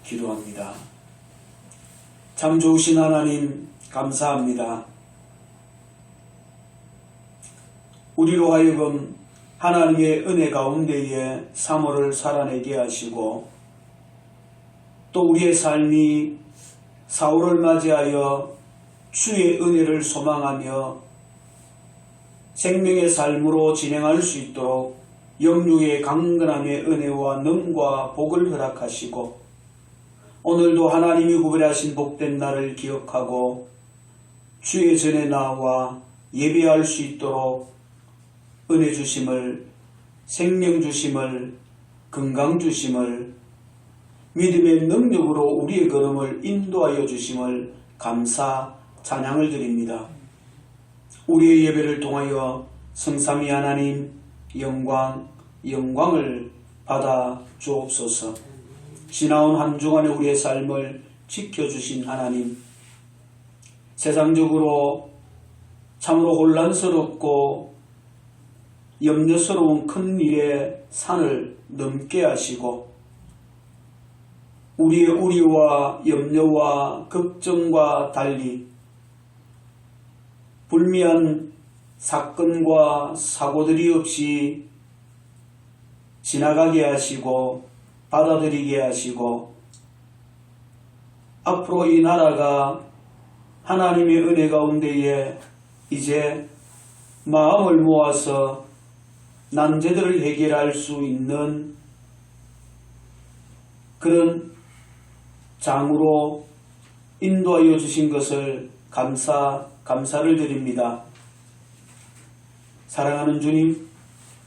기도합니다. 참 좋으신 하나님 감사합니다. 우리로 하여금 하나님의 은혜 가운데에 3월을 살아내게 하시고 또 우리의 삶이 4월을 맞이하여 주의 은혜를 소망하며 생명의 삶으로 진행할 수 있도록 영육의 강건함의 은혜와 능과 복을 허락하시고 오늘도 하나님이 구별하신 복된 날을 기억하고 주의 전에 나와 예배할 수 있도록 은혜 주심을, 생명 주심을, 건강 주심을, 믿음의 능력으로 우리의 걸음을 인도하여 주심을 감사, 찬양을 드립니다. 우리의 예배를 통하여 성삼위 하나님 영광을 받아 주옵소서. 지나온 한 주간의 우리의 삶을 지켜주신 하나님, 세상적으로 참으로 혼란스럽고 염려스러운 큰 일의 산을 넘게 하시고 우리의 우려와 염려와 걱정과 달리 불미한 사건과 사고들이 없이 지나가게 하시고 받아들이게 하시고 앞으로 이 나라가 하나님의 은혜 가운데에 이제 마음을 모아서 난제들을 해결할 수 있는 그런 장으로 인도하여 주신 것을 감사를 드립니다. 사랑하는 주님,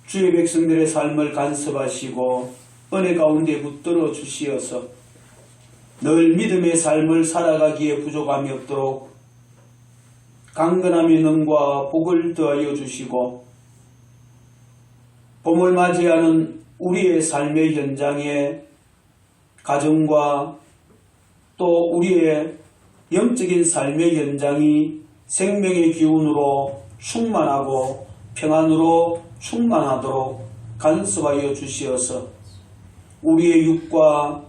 주의 백성들의 삶을 간섭하시고 은혜 가운데 붙들어 주시어서 늘 믿음의 삶을 살아가기에 부족함이 없도록 강건함의 능과 복을 더하여 주시고 봄을 맞이하는 우리의 삶의 현장에 가정과 또 우리의 영적인 삶의 현장이 생명의 기운으로 충만하고 평안으로 충만하도록 간섭하여 주시어서 우리의 육과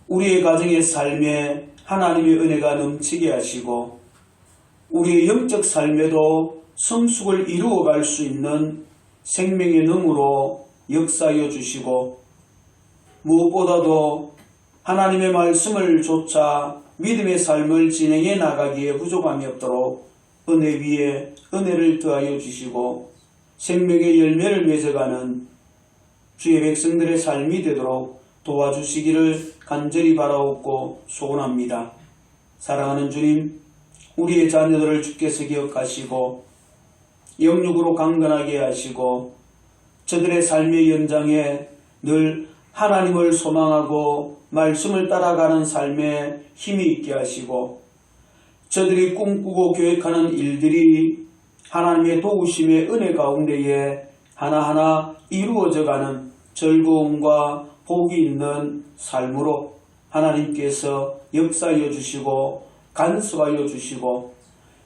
우리의 가정의 삶에 하나님의 은혜가 넘치게 하시고 우리의 영적 삶에도 성숙을 이루어갈 수 있는 생명의 능으로 역사하여 주시고 무엇보다도 하나님의 말씀을 좇아 믿음의 삶을 진행해 나가기에 부족함이 없도록 은혜 위에 은혜를 더하여 주시고 생명의 열매를 맺어가는 주의 백성들의 삶이 되도록 도와주시기를 간절히 바라옵고 소원합니다. 사랑하는 주님, 우리의 자녀들을 주께서 기억하시고 영육으로 강건하게 하시고 저들의 삶의 연장에 늘 하나님을 소망하고 말씀을 따라가는 삶에 힘이 있게 하시고 저들이 꿈꾸고 계획하는 일들이 하나님의 도우심의 은혜 가운데에 하나하나 이루어져가는 즐거움과 복이 있는 삶으로 하나님께서 역사하여 주시고 간섭하여 주시고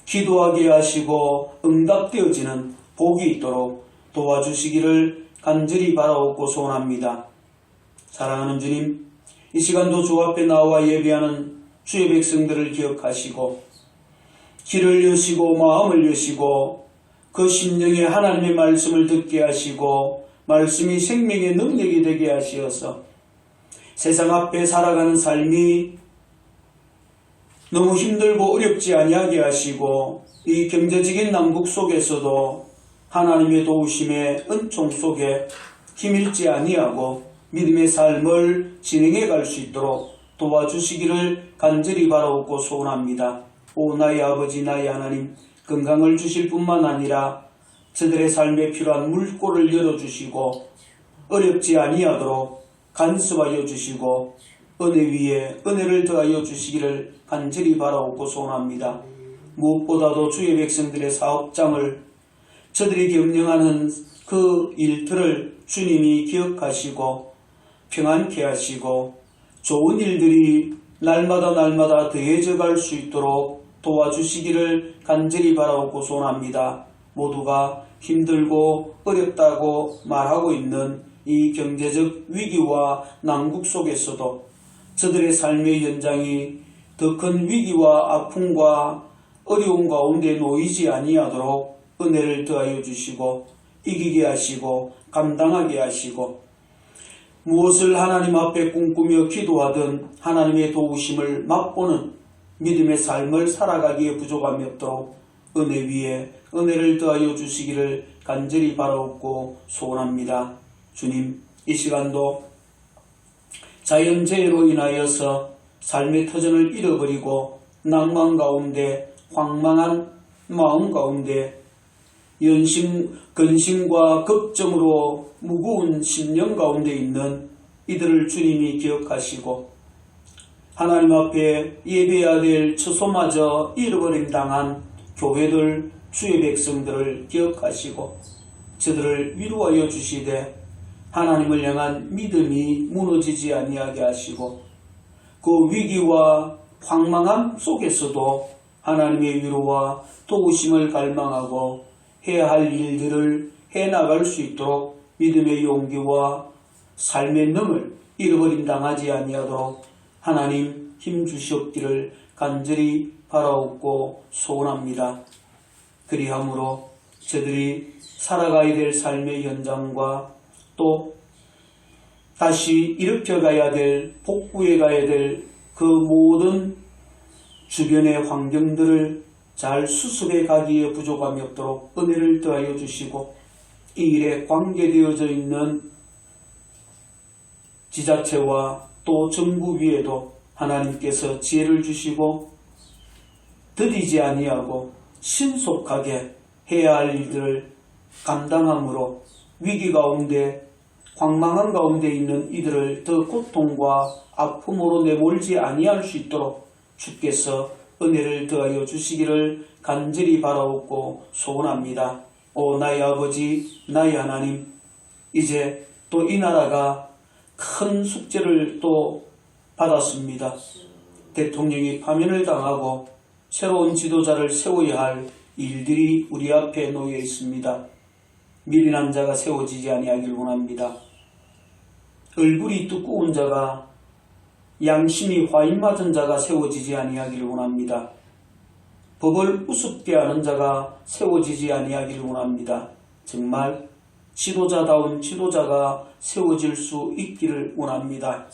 기도하게 하시고 응답되어지는 복이 있도록 도와주시기를 간절히 바라옵고 소원합니다. 사랑하는 주님, 이 시간도 주 앞에 나와 예배하는 주의 백성들을 기억하시고 길을 여시고 마음을 여시고 그 심령에 하나님의 말씀을 듣게 하시고 말씀이 생명의 능력이 되게 하시어서 세상 앞에 살아가는 삶이 너무 힘들고 어렵지 아니하게 하시고 이 경제적인 난국 속에서도 하나님의 도우심의 은총 속에 힘일지 아니하고 믿음의 삶을 진행해 갈 수 있도록 도와주시기를 간절히 바라옵고 소원합니다. 오 나의 아버지 나의 하나님, 건강을 주실 뿐만 아니라 저들의 삶에 필요한 물꼬를 열어주시고 어렵지 아니하도록 간섭하여 주시고 은혜 위에 은혜를 더하여 주시기를 간절히 바라옵고 소원합니다. 무엇보다도 주의 백성들의 사업장을 저들이 경영하는 그 일들을 주님이 기억하시고 평안케 하시고 좋은 일들이 날마다 더해져 갈 수 있도록 도와주시기를 간절히 바라옵고 소원합니다. 모두가 힘들고 어렵다고 말하고 있는 이 경제적 위기와 난국 속에서도 저들의 삶의 현장이 더 큰 위기와 아픔과 어려움 가운데 놓이지 아니하도록 은혜를 더하여 주시고 이기게 하시고 감당하게 하시고 무엇을 하나님 앞에 꿈꾸며 기도하든 하나님의 도우심을 맛보는 믿음의 삶을 살아가기에 부족함이 없도록 은혜 위에 은혜를 더하여 주시기를 간절히 바라옵고 소원합니다. 주님, 이 시간도 자연재해로 인하여서 삶의 터전을 잃어버리고 낭만 가운데 황망한 마음 가운데 근심과 걱정으로 무거운 심령 가운데 있는 이들을 주님이 기억하시고 하나님 앞에 예배해야 될 처소마저 잃어버림 당한 교회들 주의 백성들을 기억하시고 저들을 위로하여 주시되 하나님을 향한 믿음이 무너지지 아니하게 하시고 그 위기와 황망함 속에서도 하나님의 위로와 도우심을 갈망하고 해야 할 일들을 해나갈 수 있도록 믿음의 용기와 삶의 능을 잃어버림 당하지 아니하도록 하나님 힘 주시옵기를 간절히 바라옵고 소원합니다. 그리함으로 저들이 살아가야 될 삶의 현장과 또 다시 일으켜가야 될 복구해 가야 될 그 모든 주변의 환경들을 잘 수습해 가기에 부족함이 없도록 은혜를 더하여 주시고 이 일에 관계되어져 있는 지자체와 또 정부 위에도 하나님께서 지혜를 주시고 더디지 아니하고 신속하게 해야 할 일들을 감당함으로 위기 가운데 황망한 가운데 있는 이들을 더 고통과 아픔으로 내몰지 아니할 수 있도록 주께서 은혜를 더하여 주시기를 간절히 바라옵고 소원합니다. 오 나의 아버지 나의 하나님, 이제 또 이 나라가 큰 숙제를 또 받았습니다. 대통령이 파면을 당하고 새로운 지도자를 세워야 할 일들이 우리 앞에 놓여 있습니다. 미련한 자가 세워지지 아니하기를 원합니다. 얼굴이 두꺼운 자가 양심이 화인 맞은 자가 세워지지 아니하기를 원합니다. 법을 우습게 하는 자가 세워지지 아니하기를 원합니다. 정말 지도자다운 지도자가 세워질 수 있기를 원합니다.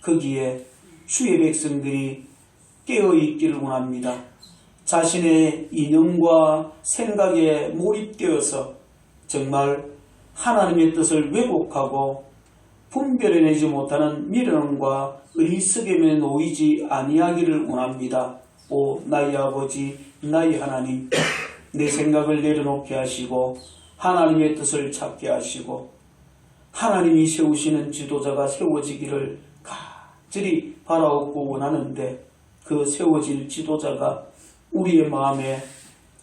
거기에 주의 백성들이 깨어있기를 원합니다. 자신의 이념과 생각에 몰입되어서 정말 하나님의 뜻을 왜곡하고 분별해내지 못하는 미련함과 어리석음에 놓이지 아니하기를 원합니다. 오 나의 아버지 나의 하나님, 내 생각을 내려놓게 하시고 하나님의 뜻을 찾게 하시고 하나님이 세우시는 지도자가 세워지기를 간절히 바라옵고 원하는데 그 세워질 지도자가 우리의 마음에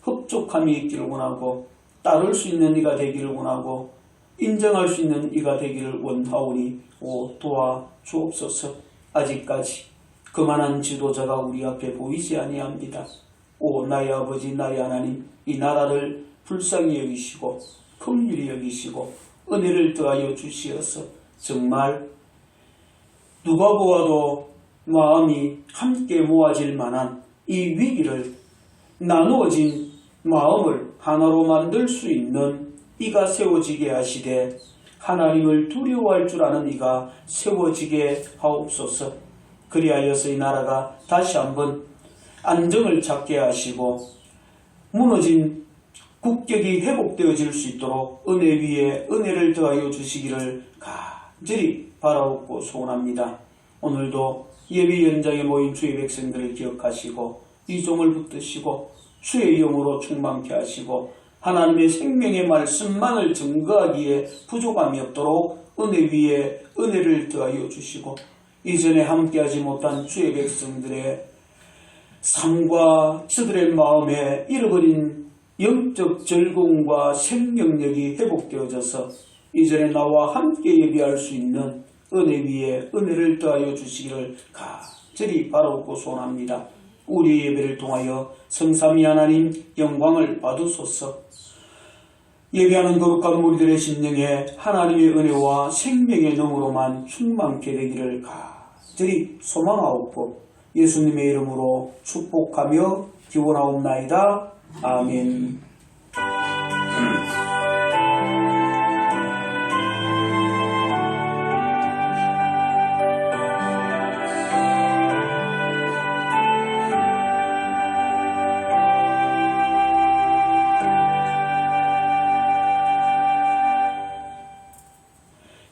흡족함이 있기를 원하고 따를 수 있는 이가 되기를 원하고 인정할 수 있는 이가 되기를 원하오니 오 도와 주옵소서. 아직까지 그만한 지도자가 우리 앞에 보이지 아니합니다. 오 나의 아버지 나의 하나님, 이 나라를 불쌍히 여기시고 긍휼히 여기시고 은혜를 더하여 주시어서 정말 누가 보아도 마음이 함께 모아질 만한 이 위기를 나누어진 마음을 하나로 만들 수 있는 이가 세워지게 하시되 하나님을 두려워할 줄 아는 이가 세워지게 하옵소서. 그리하여서 이 나라가 다시 한번 안정을 찾게 하시고 무너진 국격이 회복되어질 수 있도록 은혜 위에 은혜를 더하여 주시기를 간절히 바라옵고 소원합니다. 오늘도 예배 현장에 모인 주의 백성들을 기억하시고 이 종을 붙드시고 주의 영으로 충만케 하시고 하나님의 생명의 말씀만을 증거하기에 부족함이 없도록 은혜 위에 은혜를 더하여 주시고 이전에 함께하지 못한 주의 백성들의 삶과 저들의 마음에 잃어버린 영적 즐거움과 생명력이 회복되어져서 이전에 나와 함께 예배할 수 있는 은혜 위에 은혜를 더하여 주시기를 간절히 바라옵고 소원합니다. 우리 예배를 통하여 성삼위 하나님 영광을 받으소서. 예배하는 거룩한 우리들의 심령에 하나님의 은혜와 생명의 능으로만 충만케 되기를 특별히 소망하옵고 예수님의 이름으로 축복하며 기원하옵나이다. 아멘.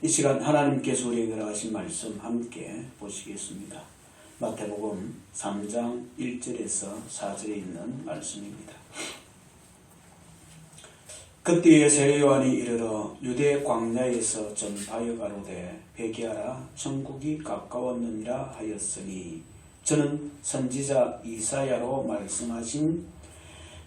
이 시간 하나님께서 우리에게 허락하신 말씀 함께 보시겠습니다. 마태복음 3장 1절에서 4절에 있는 말씀입니다. 그때에 세례요한이 이르러 유대 광야에서 전파하여 가로되 회개하라 천국이 가까웠느니라 하였으니 저는 선지자 이사야로 말씀하신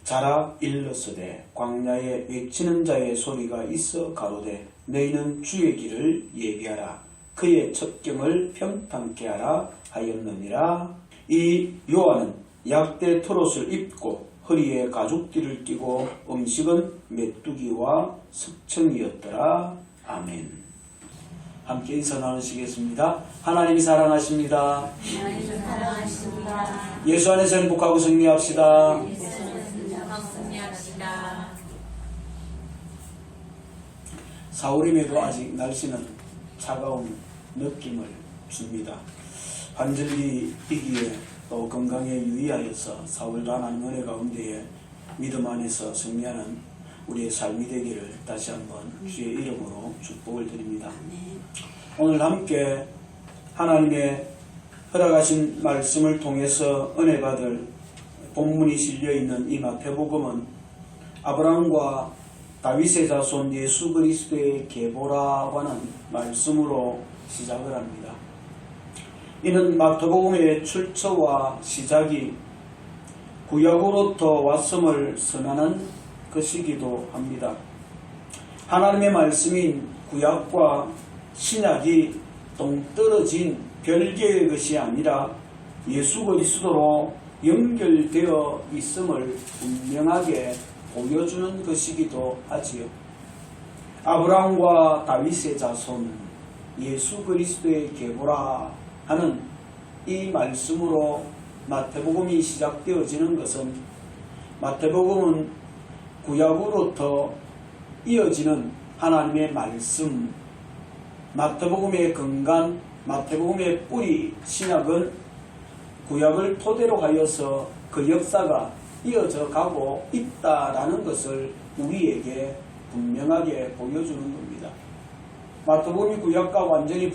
자라 일렀으되 광야에 외치는 자의 소리가 있어 가로되 너희는 주의 길을 예비하라 그의 첩경을 평탄케 하라 하였느니라. 이 요한은 약대 트롯을 입고 허리에 가죽띠를 띠고 음식은 메뚜기와 석청이었더라. 아멘. 함께 인사 나누시겠습니다. 하나님이 사랑하십니다. 하나님이 사랑하십니다. 예수 안에서 행복하고 승리합시다. 사월임에도 아직 날씨는 차가운 느낌을 줍니다. 환절기이기에 또 건강에 유의하여서 사월도 하나님 은혜 가운데에 믿음 안에서 승리하는 우리의 삶이 되기를 다시 한번 주의 이름으로 축복을 드립니다. 오늘 함께 하나님의 허락하신 말씀을 통해서 은혜 받을 본문이 실려있는 이 마태복음은 아브라함과 다윗의 자손 예수 그리스도의 계보라고 하는 말씀으로 시작을 합니다. 이는 마태복음의 출처와 시작이 구약으로부터 왔음을 선언하는 것이기도 합니다. 하나님의 말씀인 구약과 신약이 동떨어진 별개의 것이 아니라 예수 그리스도로 연결되어 있음을 분명하게 보여주는 것이기도 하지요. 아브라함과 다윗의 자손 예수 그리스도의 계보라 하는 이 말씀으로 마태복음이 시작되어지는 것은 마태복음은 구약으로부터 이어지는 하나님의 말씀, 마태복음의 근간, 마태복음의 뿌리, 신약은 구약을 토대로 하여서 그 역사가 이어져 가고 있다라는 것을 우리에게 분명하게 보여주는 겁니다. 마태복음이 구약과 완전히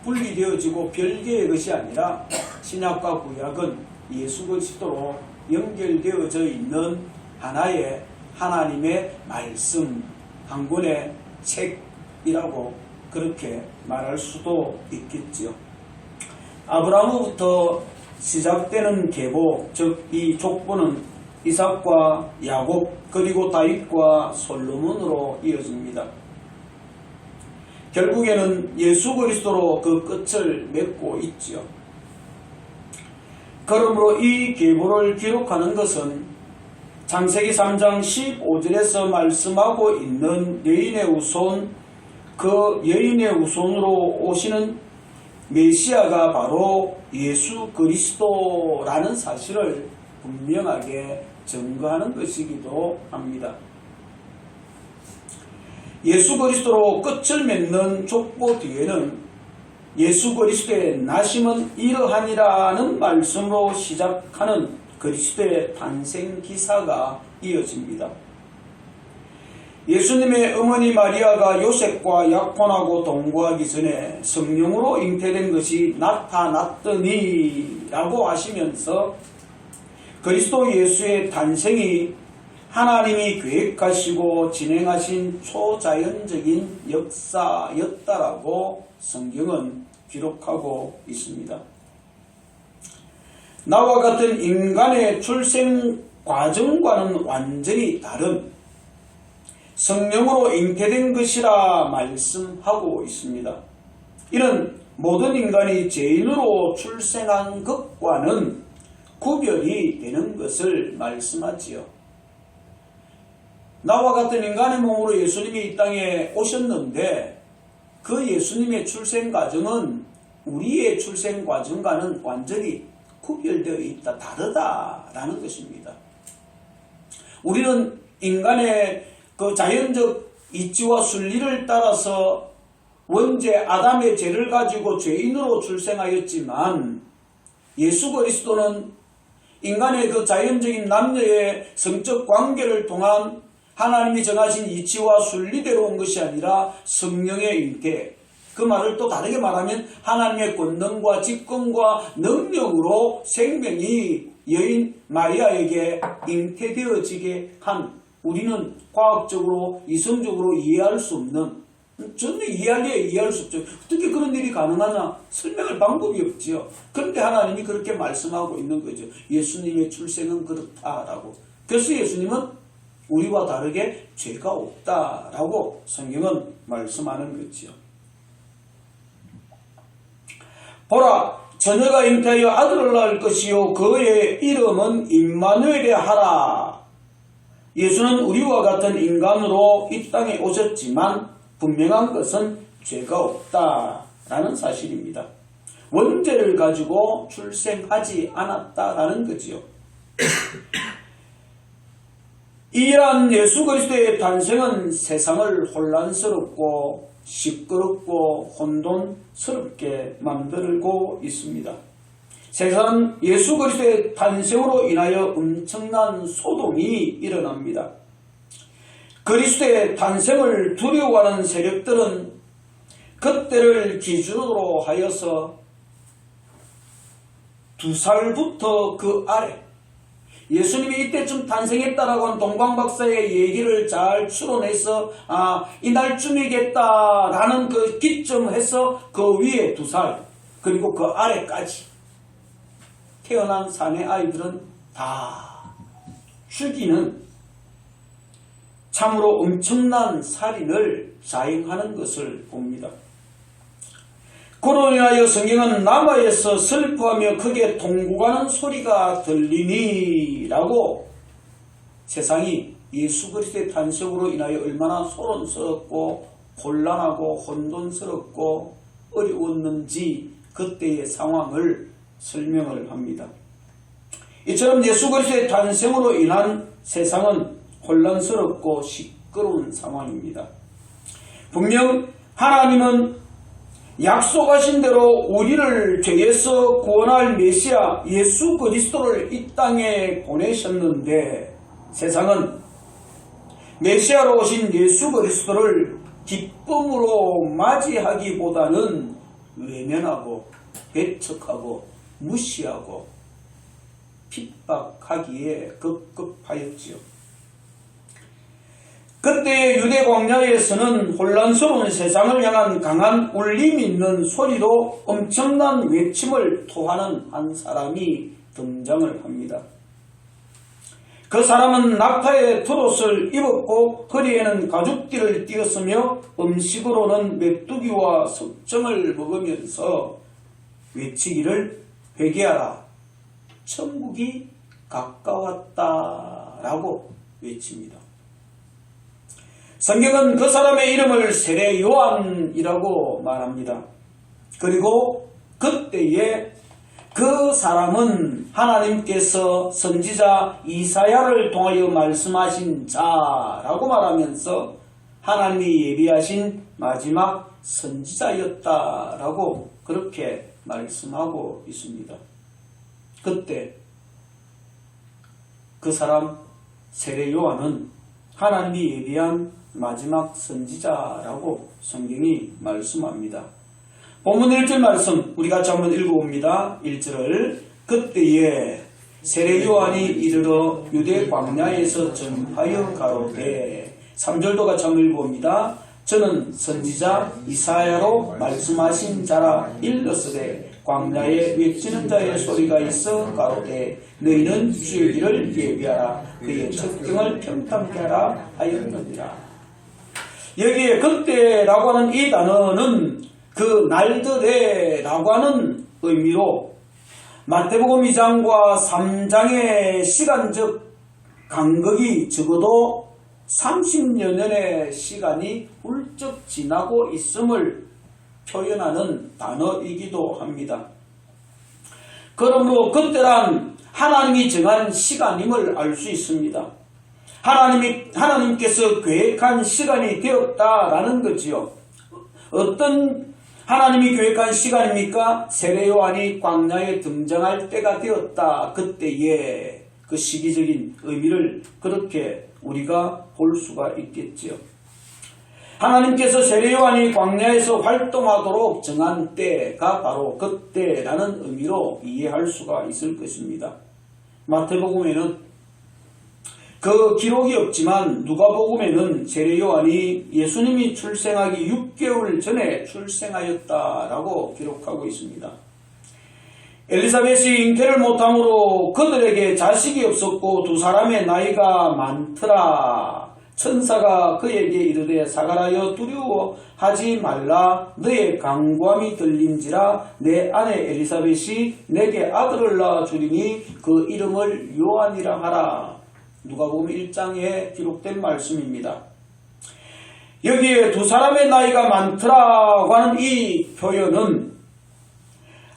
분리되어지고 별개의 것이 아니라 신약과 구약은 예수 그리스도로 연결되어져 있는 하나의 하나님의 말씀, 한 권의 책이라고 그렇게 말할 수도 있겠지요. 아브라함부터 시작되는 계보, 즉 이 족보는 이삭과 야곱 그리고 다윗과 솔로몬으로 이어집니다. 결국에는 예수 그리스도로 그 끝을 맺고 있지요. 그러므로 이 계보를 기록하는 것은 창세기 3장 15절에서 말씀하고 있는 여인의 후손, 그 여인의 후손으로 오시는 메시아가 바로 예수 그리스도라는 사실을 분명하게 증거하는 것이기도 합니다. 예수 그리스도로 끝을 맺는 족보 뒤에는 예수 그리스도의 나심은 이러하니라는 말씀으로 시작하는 그리스도의 탄생 기사가 이어집니다. 예수님의 어머니 마리아가 요셉과 약혼하고 동거하기 전에 성령으로 잉태된 것이 나타났더니 라고 하시면서 그리스도 예수의 탄생이 하나님이 계획하시고 진행하신 초자연적인 역사였다라고 성경은 기록하고 있습니다. 나와 같은 인간의 출생 과정과는 완전히 다른 성령으로 잉태된 것이라 말씀하고 있습니다. 이는 모든 인간이 죄인으로 출생한 것과는 구별이 되는 것을 말씀하지요. 나와 같은 인간의 몸으로 예수님이 이 땅에 오셨는데 그 예수님의 출생 과정은 우리의 출생 과정과는 완전히 구별되어 있다, 다르다라는 것입니다. 우리는 인간의 그 자연적 이치와 순리를 따라서 원죄 아담의 죄를 가지고 죄인으로 출생하였지만 예수 그리스도는 인간의 그 자연적인 남녀의 성적 관계를 통한 하나님이 정하신 이치와 순리대로 온 것이 아니라 성령의 잉태, 그 말을 또 다르게 말하면 하나님의 권능과 직권과 능력으로 생명이 여인 마리아에게 잉태되어지게 한, 우리는 과학적으로 이성적으로 이해할 수 없는, 전혀 이해할 수 없죠. 어떻게 그런 일이 가능하냐? 설명할 방법이 없지요. 그런데 하나님이 그렇게 말씀하고 있는 거죠. 예수님의 출생은 그렇다라고. 그래서 예수님은 우리와 다르게 죄가 없다라고 성경은 말씀하는 거지요. 보라, 처녀가 잉태하여 아들을 낳을 것이요 그의 이름은 임마누엘에 하라. 예수는 우리와 같은 인간으로 이 땅에 오셨지만 분명한 것은 죄가 없다라는 사실입니다. 원죄를 가지고 출생하지 않았다라는 거지요. 이러한 예수 그리스도의 탄생은 세상을 혼란스럽고 시끄럽고 혼돈스럽게 만들고 있습니다. 세상은 예수 그리스도의 탄생으로 인하여 엄청난 소동이 일어납니다. 그리스도의 탄생을 두려워하는 세력들은 그때를 기준으로 하여서 2살부터 그 아래, 예수님이 이때쯤 탄생했다라고 한 동방박사의 얘기를 잘 추론해서 이날쯤이겠다라는 그 기점해서 그 위에 2살 그리고 그 아래까지 태어난 사내 아이들은 다 죽이는 참으로 엄청난 살인을 자행하는 것을 봅니다. 그로 인하여 성경은 남아에서 슬퍼하며 크게 통곡하는 소리가 들리니 라고 세상이 예수 그리스도의 탄생으로 인하여 얼마나 소론스럽고 곤란하고 혼돈스럽고 어려웠는지 그때의 상황을 설명을 합니다. 이처럼 예수 그리스도의 탄생으로 인한 세상은 혼란스럽고 시끄러운 상황입니다. 분명 하나님은 약속하신 대로 우리를 죄에서 구원할 메시아 예수 그리스도를 이 땅에 보내셨는데 세상은 메시아로 오신 예수 그리스도를 기쁨으로 맞이하기보다는 외면하고 배척하고 무시하고 핍박하기에 급급하였지요. 그때 유대 광야에서는 혼란스러운 세상을 향한 강한 울림 있는 소리로 엄청난 외침을 토하는 한 사람이 등장을 합니다. 그 사람은 낙타의 트롯을 입었고 허리에는 가죽띠를 띄었으며 음식으로는 메뚜기와 석정을 먹으면서 외치기를 회개하라, 천국이 가까웠다라고 외칩니다. 성경은 그 사람의 이름을 세례 요한이라고 말합니다. 그리고 그때에 그 사람은 하나님께서 선지자 이사야를 통하여 말씀하신 자라고 말하면서 하나님이 예비하신 마지막 선지자였다라고 그렇게 말씀하고 있습니다. 그때 그 사람 세례 요한은 하나님이 예비한 마지막 선지자라고 성경이 말씀합니다. 본문 1절 말씀 우리 같이 한번 읽어봅니다. 1절을 그때에 세례 요한이 이르러 유대 광야에서 전하여 가로되 3절도 같이 한번 읽어봅니다. 저는 선지자 이사야로 말씀하신 자라 일렀으되 광야에 외치는 자의 소리가 있어 가로되 너희는 주의 길을 예비하라 그의 첩경을 평탄케 하라 하였느니라. 여기에 그때라고 하는 이 단어는 그 날들에라고 하는 의미로 마태복음 2장과 3장의 시간적 간격이 적어도 30여 년의 시간이 훌쩍 지나고 있음을 표현하는 단어이기도 합니다. 그러므로 그때란 하나님이 정한 시간임을 알 수 있습니다. 하나님께서 계획한 시간이 되었다라는 거지요. 어떤 하나님이 계획한 시간입니까? 세례 요한이 광야에 등장할 때가 되었다. 그때의 그 시기적인 의미를 그렇게 우리가 볼 수가 있겠지요. 하나님께서 세례 요한이 광야에서 활동하도록 정한 때가 바로 그때라는 의미로 이해할 수가 있을 것입니다. 마태복음에는 그 기록이 없지만 누가복음에는 세례 요한이 예수님이 출생하기 6개월 전에 출생하였다라고 기록하고 있습니다. 엘리사벳이 잉태를 못함으로 그들에게 자식이 없었고 두 사람의 나이가 많더라. 천사가 그에게 이르되 사가라여 두려워하지 말라. 너의 강구함이 들린지라. 내 아내 엘리사벳이 내게 아들을 낳아 주리니 그 이름을 요한이라 하라. 누가복음 1장에 기록된 말씀입니다. 여기에 두 사람의 나이가 많더라고 하는 이 표현은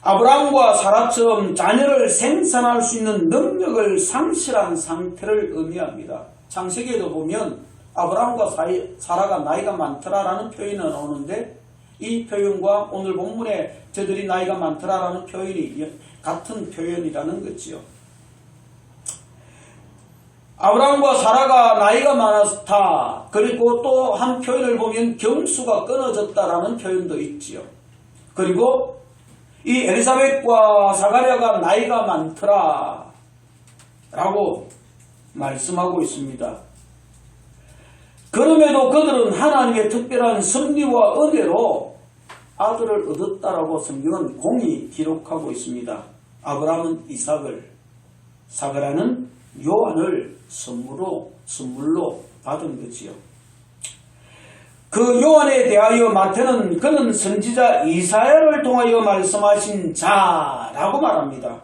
아브라함과 사라처럼 자녀를 생산할 수 있는 능력을 상실한 상태를 의미합니다. 창세기에도 보면 아브라함과 사라가 나이가 많더라라는 표현이 나오는데 이 표현과 오늘 본문에 저들이 나이가 많더라라는 표현이 같은 표현이라는 거지요. 아브라함과 사라가 나이가 많았다. 그리고 또 한 표현을 보면 경수가 끊어졌다라는 표현도 있지요. 그리고 이 엘리사벳과 사가랴가 나이가 많더라 라고 말씀하고 있습니다. 그럼에도 그들은 하나님의 특별한 섭리와 은혜로 아들을 얻었다라고 성경은 공히 기록하고 있습니다. 아브라함은 이삭을, 사가랴는 요한을 선물로 받은 거지요. 그 요한에 대하여 마태는 그는 선지자 이사야를 통하여 말씀하신 자라고 말합니다.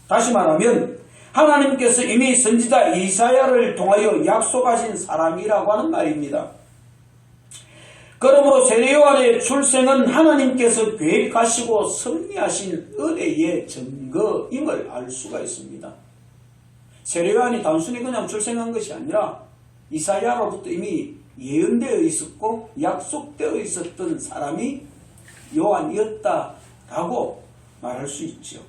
다시 말하면 하나님께서 이미 선지자 이사야를 통하여 약속하신 사람이라고 하는 말입니다. 그러므로 세례 요한의 출생은 하나님께서 계획하시고 섭리하신 은혜의 증거임을 알 수가 있습니다. 세례 요한이 단순히 그냥 출생한 것이 아니라 이사야로부터 이미 예언되어 있었고 약속되어 있었던 사람이 요한이었다라고 말할 수 있죠.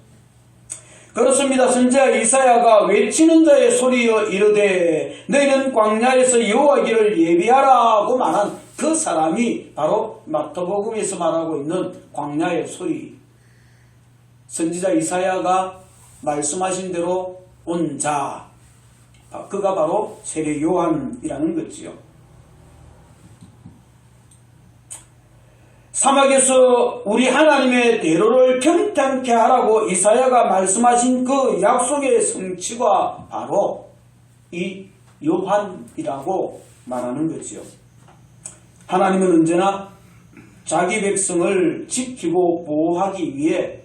그렇습니다. 선지자 이사야가 외치는 자의 소리여 이르되 너희는 광야에서 여호와기를 예비하라고 말한 그 사람이 바로 마태복음에서 말하고 있는 광야의 소리. 선지자 이사야가 말씀하신 대로 온 자, 그가 바로 세례 요한이라는 거지요. 사막에서 우리 하나님의 대로를 평탄케 하라고 이사야가 말씀하신 그 약속의 성취가 바로 이 요한이라고 말하는 거지요. 하나님은 언제나 자기 백성을 지키고 보호하기 위해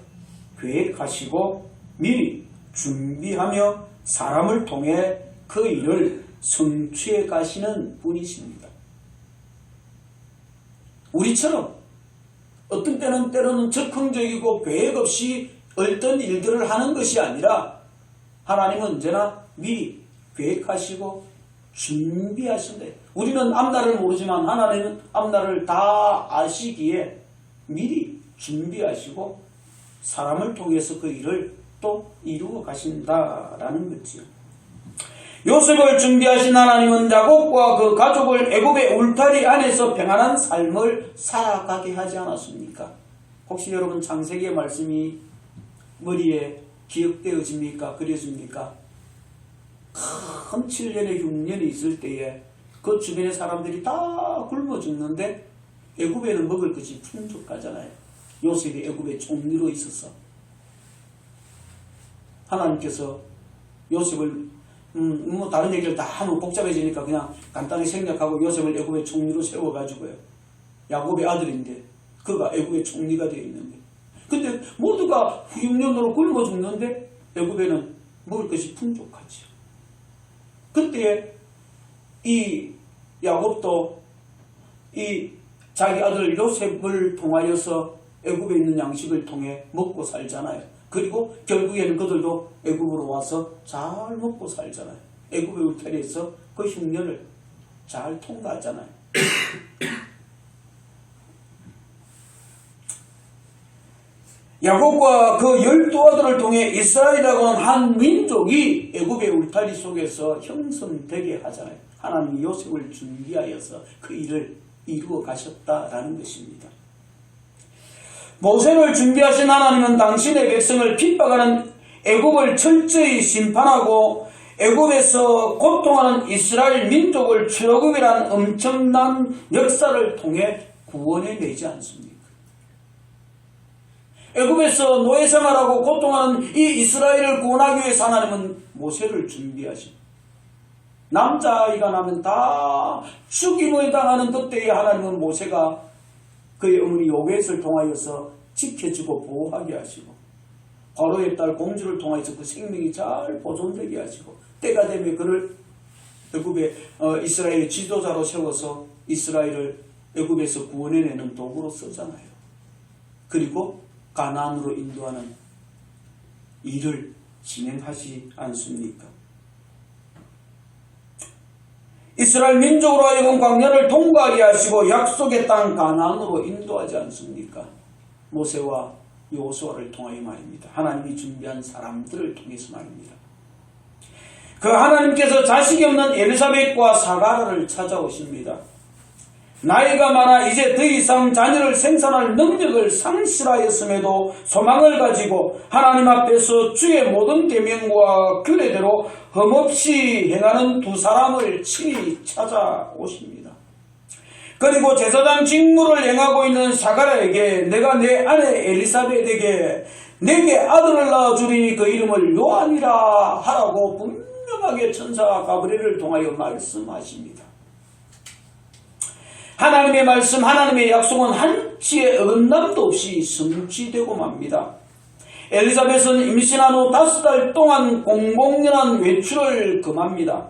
계획하시고 미리 준비하며 사람을 통해 그 일을 성취해 가시는 분이십니다. 우리처럼 어떤 때로는 즉흥적이고 계획 없이 어떤 일들을 하는 것이 아니라 하나님은 언제나 미리 계획하시고 준비하신다. 우리는 앞날을 모르지만 하나님은 앞날을 다 아시기에 미리 준비하시고 사람을 통해서 그 일을 또 이루어 가신다라는 거지요. 요셉을 준비하신 하나님은 야곱과 그 가족을 애굽의 울타리 안에서 평안한 삶을 살아가게 하지 않았습니까? 혹시 여러분 창세기의 말씀이 머리에 기억되어집니까? 그려집니까? 큰 7년에 6년이 있을 때에 그 주변의 사람들이 다 굶어 죽는데 애굽에는 먹을 것이 풍족하잖아요. 요셉이 애굽의 총리로 있었어. 하나님께서 요셉을 다른 얘기를 다 하면 복잡해지니까 그냥 간단히 생략하고 요셉을 애굽의 총리로 세워가지고요. 야곱의 아들인데 그가 애굽의 총리가 되어 있는데 근데 모두가 6년으로 굶어 죽는데 애굽에는 먹을 것이 풍족하지요. 그때 이 야곱도 이 자기 아들 요셉을 통하여서 애굽에 있는 양식을 통해 먹고 살잖아요. 그리고 결국에는 그들도 애굽으로 와서 잘 먹고 살잖아요. 애굽의 울타리에서 그 흉년을 잘 통과하잖아요. 야곱과 그 12아들을 통해 이스라엘이라고 하는 한 민족이 애굽의 울타리 속에서 형성되게 하잖아요. 하나님이 요셉을 준비하여서 그 일을 이루어 가셨다라는 것입니다. 모세를 준비하신 하나님은 당신의 백성을 핍박하는 애굽을 철저히 심판하고 애굽에서 고통하는 이스라엘 민족을 출애굽이라는 엄청난 역사를 통해 구원해내지 않습니까? 애굽에서 노예 생활하고 고통하는 이 이스라엘을 구원하기 위해서 하나님은 모세를 준비하십니다. 남자아이가 나면 다 죽임을 당하는 그때에 하나님은 모세가 그의 어머니 요벳을 통하여서 지켜주고 보호하게 하시고 바로의 딸 공주를 통하여서 그 생명이 잘 보존되게 하시고 때가 되면 그를 애굽의 이스라엘의 지도자로 세워서 이스라엘을 애굽에서 구원해내는 도구로 쓰잖아요. 그리고 가나안으로 인도하는 일을 진행하지 않습니까? 이스라엘 민족으로 하여금 광야를 통과하게 하시고 약속의 땅 가나안으로 인도하지 않습니까? 모세와 여호수아를 통하여 말입니다. 하나님이 준비한 사람들을 통해서 말입니다. 그 하나님께서 자식이 없는 엘리사벳과 사가랴를 찾아오십니다. 나이가 많아 이제 더 이상 자녀를 생산할 능력을 상실하였음에도 소망을 가지고 하나님 앞에서 주의 모든 계명과 규례대로 흠없이 행하는 두 사람을 친히 찾아오십니다. 그리고 제사장 직무를 행하고 있는 사가랴에게 내가 내 아내 엘리사벳에게 내게 아들을 낳아주리니 그 이름을 요한이라 하라고 분명하게 천사 가브리엘을 통하여 말씀하십니다. 하나님의 말씀, 하나님의 약속은 한치의 어긋남도 없이 성취되고 맙니다. 엘리사벳은 임신한 후 5달 동안 공공연한 외출을 금합니다.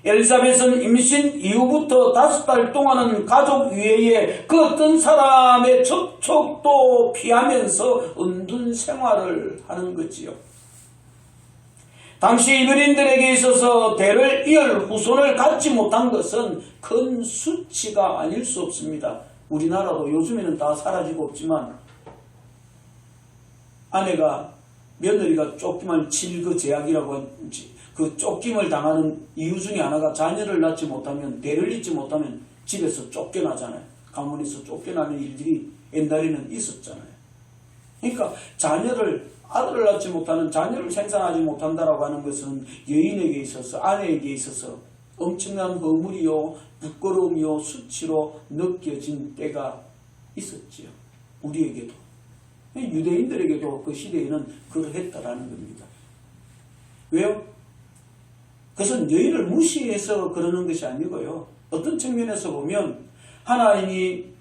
엘리사벳은 임신 이후부터 5달 동안은 가족 외에 그 어떤 사람의 접촉도 피하면서 은둔 생활을 하는 거지요. 당시 이브리인들에게 있어서 대를 이을 후손을 갖지 못한 것은 큰 수치가 아닐 수 없습니다. 우리나라도 요즘에는 다 사라지고 없지만 아내가 며느리가 쫓기만 칠그 제약이라고 하는지 그 쫓김을 당하는 이유 중에 하나가 자녀를 낳지 못하면 대를 잇지 못하면 집에서 쫓겨나잖아요. 가문에서 쫓겨나는 일들이 옛날에는 있었잖아요. 그러니까 아들을 낳지 못하는 자녀를 생산하지 못한다라고 하는 것은 여인에게 있어서 아내에게 있어서 엄청난 허물이요 부끄러움이요 수치로 느껴진 때가 있었지요. 우리에게도 유대인들에게도 그 시대에는 그러했다라는 겁니다. 왜요? 그것은 여인을 무시해서 그러는 것이 아니고요. 어떤 측면에서 보면 하나님이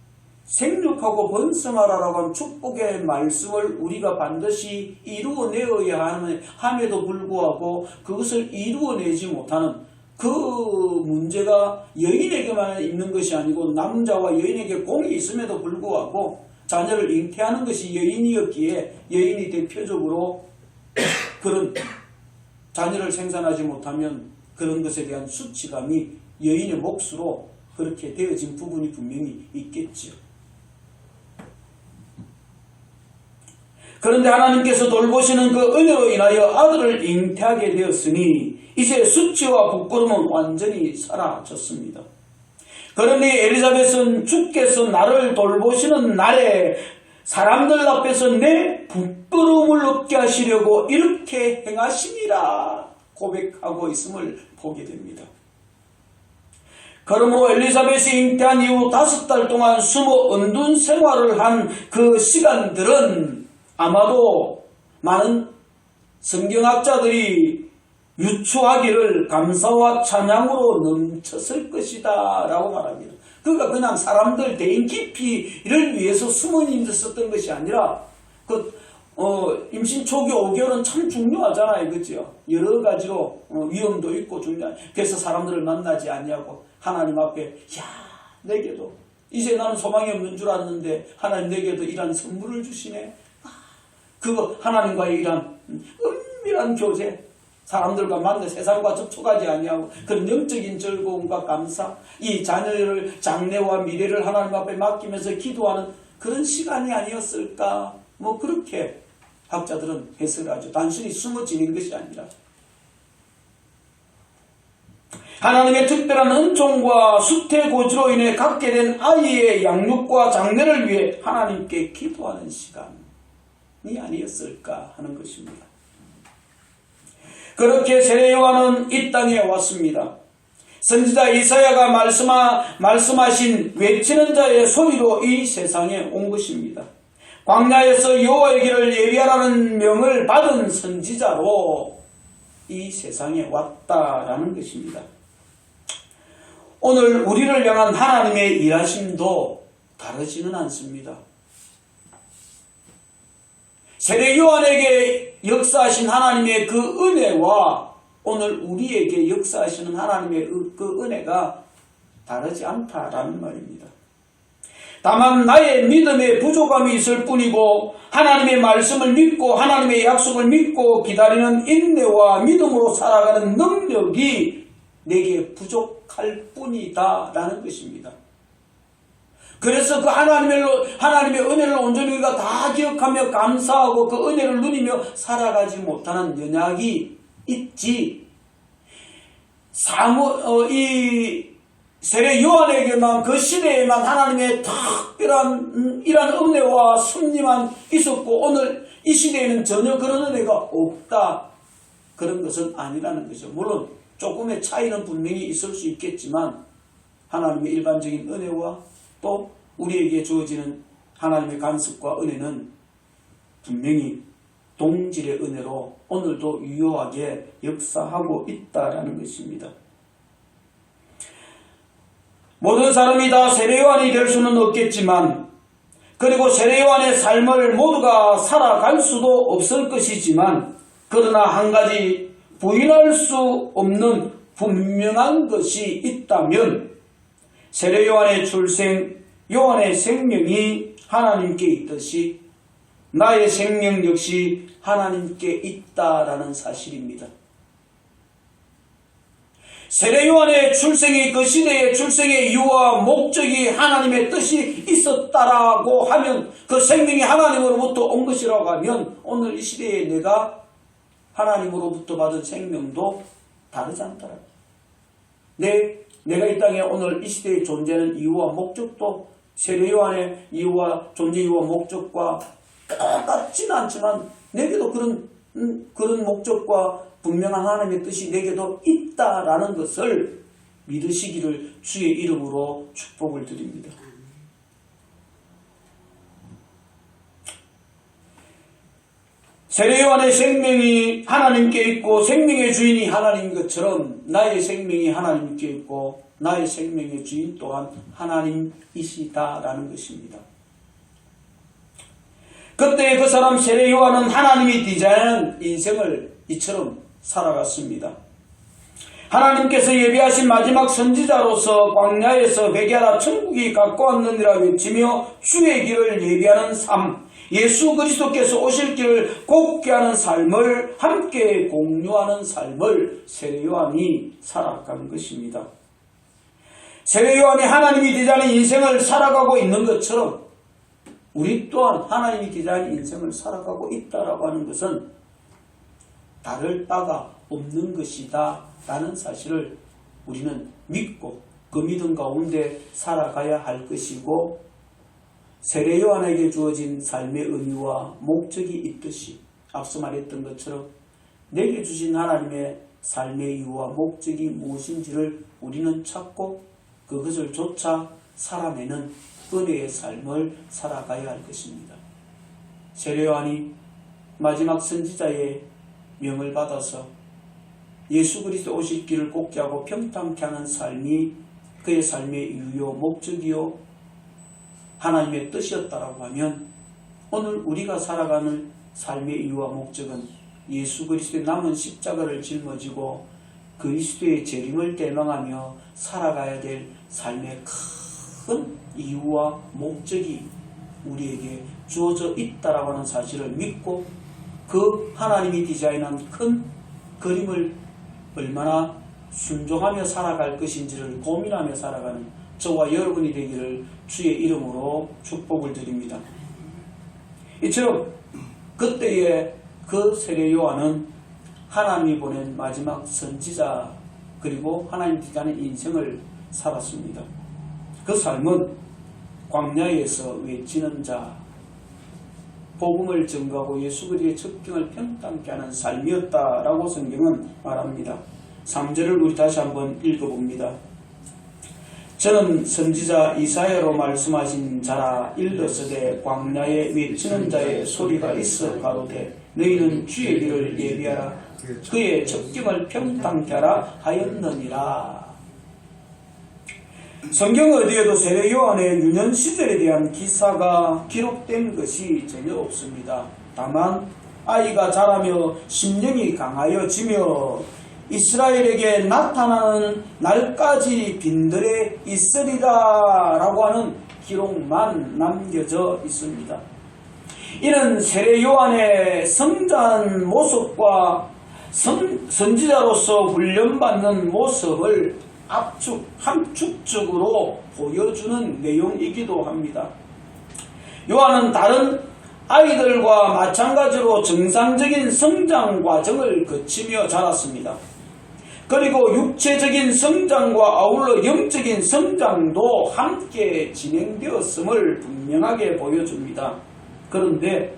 생육하고 번성하라라고 하는 축복의 말씀을 우리가 반드시 이루어내어야 함에도 불구하고 그것을 이루어내지 못하는 그 문제가 여인에게만 있는 것이 아니고 남자와 여인에게 공이 있음에도 불구하고 자녀를 잉태하는 것이 여인이었기에 여인이 대표적으로 그런 자녀를 생산하지 못하면 그런 것에 대한 수치감이 여인의 몫으로 그렇게 되어진 부분이 분명히 있겠지요. 그런데 하나님께서 돌보시는 그 은혜로 인하여 아들을 잉태하게 되었으니 이제 수치와 부끄러움은 완전히 사라졌습니다. 그런데 엘리사벳은 주께서 나를 돌보시는 날에 사람들 앞에서 내 부끄러움을 얻게 하시려고 이렇게 행하시니라 고백하고 있음을 보게 됩니다. 그러므로 엘리사벳이 잉태한 이후 5달 동안 숨어 은둔 생활을 한 그 시간들은 아마도 많은 성경학자들이 유추하기를 감사와 찬양으로 넘쳤을 것이다 라고 말합니다. 그러니까 그냥 사람들 대인 깊이를 위해서 숨어 있었던 것이 아니라 임신 초기 5개월은 참 중요하잖아요. 그죠? 여러 가지로 위험도 있고 중요한. 그래서 사람들을 만나지 아니하고 하나님 앞에 내게도 이제 나는 소망이 없는 줄 알았는데 하나님 내게도 이런 선물을 주시네. 그거 하나님과의 이런 은밀한 교제, 사람들과 만나 세상과 접촉하지 아니하고 그런 영적인 즐거움과 감사, 이 자녀를 장래와 미래를 하나님 앞에 맡기면서 기도하는 그런 시간이 아니었을까? 뭐 그렇게 학자들은 해석하죠. 단순히 숨어 지닌 것이 아니라 하나님의 특별한 은총과 수태고지로 인해 갖게 된 아이의 양육과 장래를 위해 하나님께 기도하는 시간이 아니었을까 하는 것입니다. 그렇게 세례 요한은 이 땅에 왔습니다. 선지자 이사야가 말씀하신 외치는 자의 소리로 이 세상에 온 것입니다. 광야에서 여호와의 길을 예비하라는 명을 받은 선지자로 이 세상에 왔다라는 것입니다. 오늘 우리를 향한 하나님의 일하심도 다르지는 않습니다. 세례 요한에게 역사하신 하나님의 그 은혜와 오늘 우리에게 역사하시는 하나님의 그 은혜가 다르지 않다라는 말입니다. 다만 나의 믿음에 부족함이 있을 뿐이고 하나님의 말씀을 믿고 하나님의 약속을 믿고 기다리는 인내와 믿음으로 살아가는 능력이 내게 부족할 뿐이다 라는 것입니다. 그래서 그 하나님의 은혜를 온전히 우리가 다 기억하며 감사하고 그 은혜를 누리며 살아가지 못하는 연약이 있지. 이 세례 요한에게만 그 시대에만 하나님의 특별한 이러한 은혜와 섭리만 있었고 오늘 이 시대에는 전혀 그런 은혜가 없다. 그런 것은 아니라는 거죠. 물론 조금의 차이는 분명히 있을 수 있겠지만 하나님의 일반적인 은혜와 또 우리에게 주어지는 하나님의 간섭과 은혜는 분명히 동질의 은혜로 오늘도 유효하게 역사하고 있다라는 것입니다. 모든 사람이 다 세례 요한이 될 수는 없겠지만 그리고 세례 요한의 삶을 모두가 살아갈 수도 없을 것이지만 그러나 한 가지 부인할 수 없는 분명한 것이 있다면 세례 요한의 출생, 요한의 생명이 하나님께 있듯이 나의 생명 역시 하나님께 있다라는 사실입니다. 세례 요한의 출생이 그 시대의 출생의 이유와 목적이 하나님의 뜻이 있었다라고 하면 그 생명이 하나님으로부터 온 것이라고 하면 오늘 이 시대에 내가 하나님으로부터 받은 생명도 다르지 않더라. 내가 이 땅에 오늘 이 시대에 존재하는 이유와 목적도 세례 요한의 이유와 존재 이유와 목적과 똑같지는 않지만 내게도 그런 목적과 분명한 하나님의 뜻이 내게도 있다라는 것을 믿으시기를 주의 이름으로 축복을 드립니다. 세례 요한의 생명이 하나님께 있고 생명의 주인이 하나님인 것처럼 나의 생명이 하나님께 있고 나의 생명의 주인 또한 하나님이시다라는 것입니다. 그때 그 사람 세례 요한은 하나님이 디자인한 인생을 이처럼 살아갔습니다. 하나님께서 예비하신 마지막 선지자로서 광야에서 회개하라 천국이 가까웠느니라 외치며 주의 길을 예비하는 삶, 예수 그리스도께서 오실 길을 곱게 하는 삶을 함께 공유하는 삶을 세례 요한이 살아간 것입니다. 세례 요한이 하나님이 디자인한 인생을 살아가고 있는 것처럼 우리 또한 하나님이 디자인한 인생을 살아가고 있다라고 하는 것은 다를 바가 없는 것이다 라는 사실을 우리는 믿고 그 믿음 가운데 살아가야 할 것이고 세례 요한에게 주어진 삶의 의미와 목적이 있듯이 앞서 말했던 것처럼 내게 주신 하나님의 삶의 이유와 목적이 무엇인지를 우리는 찾고 그것을 조차 살아내는 은혜의 삶을 살아가야 할 것입니다. 세례 요한이 마지막 선지자의 명을 받아서 예수 그리스도 오실 길을 곱게 하고 평탄케 하는 삶이 그의 삶의 이유요 목적이요 하나님의 뜻이었다라고 하면 오늘 우리가 살아가는 삶의 이유와 목적은 예수 그리스도의 남은 십자가를 짊어지고 그리스도의 재림을 대망하며 살아가야 될 삶의 큰 이유와 목적이 우리에게 주어져 있다라고 하는 사실을 믿고 그 하나님이 디자인한 큰 그림을 얼마나 순종하며 살아갈 것인지를 고민하며 살아가는 저와 여러분이 되기를 주의 이름으로 축복을 드립니다. 이처럼 그때의 그 세례 요한은 하나님이 보낸 마지막 선지자 그리고 하나님 디자인의 인생을 살았습니다. 그 삶은 광야에서 외치는 자, 복음을 전가하고 예수 그리스도의 적경을 평탄케 하는 삶이었다라고 성경은 말합니다. 3절을 우리 다시 한번 읽어봅니다. 저는 선지자 이사야로 말씀하신 자라 일러서되 광야에 외치는 자의 소리가 있어 가로되 너희는 주의 길을 예비하라 그의 적경을 평탄케 하라 하였느니라. 성경 어디에도 세례 요한의 유년 시절에 대한 기사가 기록된 것이 전혀 없습니다. 다만 아이가 자라며 심령이 강하여지며 이스라엘에게 나타나는 날까지 빈들에 있으리라 라고 하는 기록만 남겨져 있습니다. 이는 세례 요한의 성장 모습과 선지자로서 훈련받는 모습을 함축적으로 보여주는 내용이기도 합니다. 요한은 다른 아이들과 마찬가지로 정상적인 성장 과정을 거치며 자랐습니다. 그리고 육체적인 성장과 아울러 영적인 성장도 함께 진행되었음을 분명하게 보여줍니다. 그런데